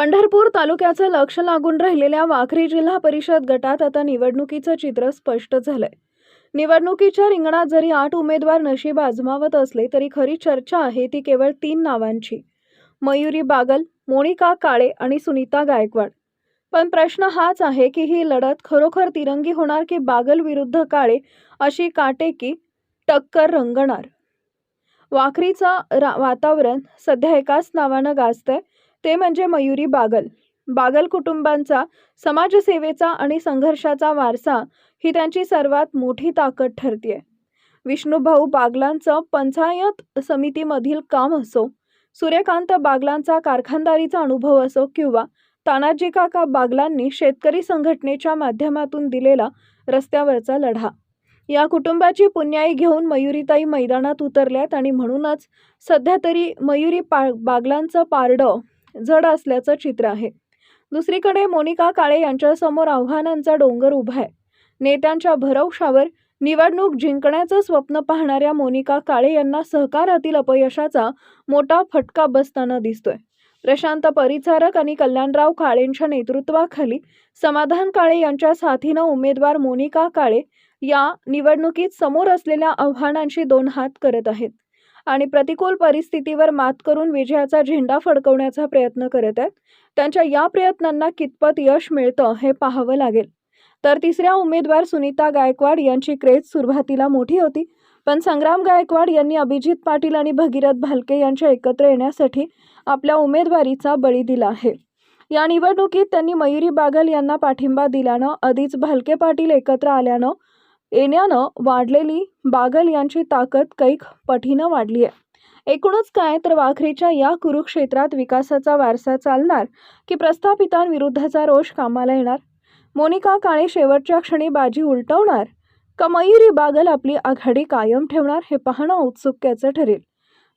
पंढरपूर तालुक्याचं लक्ष लागून राहिलेल्या वाखरी जिल्हा परिषद गटात आता निवडणुकीचं चित्र स्पष्ट झालंय। निवडणुकीच्या रिंगणात जरी 8 उमेदवार नशीब आजमावत असले तरी खरी चर्चा आहे ती केवळ 3 नावांची, मयुरी बागल, मोनिका काळे आणि सुनीता गायकवाड। पण प्रश्न हाच आहे की ही लढत खरोखर तिरंगी होणार की बागल विरुद्ध काळे अशी काटेकी टक्कर रंगणार। वाखरीचं वातावरण सध्या एकाच नावानं गाजतंय, ते म्हणजे मयुरी बागल। बागल कुटुंबांचा समाजसेवेचा आणि संघर्षाचा वारसा ही त्यांची सर्वात मोठी ताकद ठरतेय। विष्णुभाऊ बागलांचं पंचायत समितीमधील काम असो, सूर्यकांत बागलांचा कारखानदारीचा अनुभव असो किंवा तानाजी काका बागलांनी शेतकरी संघटनेच्या माध्यमातून दिलेला रस्त्यावरचा लढा, या कुटुंबाची पुण्याई घेऊन मयुरीताई मैदानात उतरल्यात आणि म्हणूनच सध्या तरी मयुरी बागलांचं पारडं जड असल्याचं चित्र आहे। दुसरीकडे मोनिका काळे यांच्यासमोर आव्हानांचा डोंगर उभा आहे। नेत्यांच्या भरवशावर निवडणूक जिंकण्याचं स्वप्न पाहणाऱ्या मोनिका काळे यांना सहकारातील अपयशाचा मोठा फटका बसताना दिसतोय। प्रशांत परिचारक आणि कल्याणराव काळेंच्या नेतृत्वाखाली समाधान काळे यांच्या साथीनं उमेदवार मोनिका काळे या निवडणुकीत समोर असलेल्या आव्हानांशी 2 हात करत आहेत आणि प्रतिकूल परिस्थितीवर मात करून विजयाचा झेंडा फडकवण्याचा प्रयत्न करत आहेत। त्यांच्या या प्रयत्नांना कितपत यश मिळतं हे पाहावं लागेल। तर तिसऱ्या उमेदवार सुनीता गायकवाड यांची क्रेज सुरुवातीला मोठी होती, पण संग्राम गायकवाड यांनी अभिजित पाटील आणि भगीरथ भालके यांच्या एकत्र येण्यासाठी आपल्या उमेदवारीचा बळी दिला आहे। या निवडणुकीत त्यांनी मयुरी बागल यांना पाठिंबा दिल्यानं आधीच भालके पाटील एकत्र येण्यानं वाढलेली बागल यांची ताकद कैक पटीनं वाढली आहे। एकूणच काय तर वाखरीच्या या कुरुक्षेत्रात विकासाचा वारसा चालणार की प्रस्थापितांविरुद्धचा रोष कामाला येणार? मोनिका काळे शेवटच्या क्षणी बाजी उलटवणार का मयुरी बागल आपली आघाडी कायम ठेवणार हे पाहणं औत्सुक्याचं ठरेल।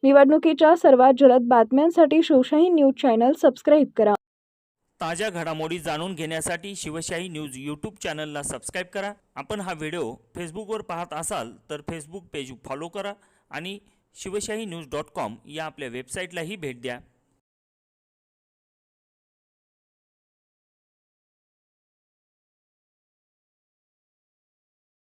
निवडणुकीच्या सर्वात जलद बातम्यांसाठी शिवशाही न्यूज चॅनल सबस्क्राईब करा। ताज्या घडामोडी जाणून घेण्यासाठी शिवशाही न्यूज यूट्यूब चॅनलला सबस्क्राईब करा। आपण हा व्हिडिओ फेसबुकवर पाहत असाल तर फेसबुक पेज फॉलो करा आणि शिवशाही न्यूज.com या आपल्या वेबसाईटलाही भेट द्या।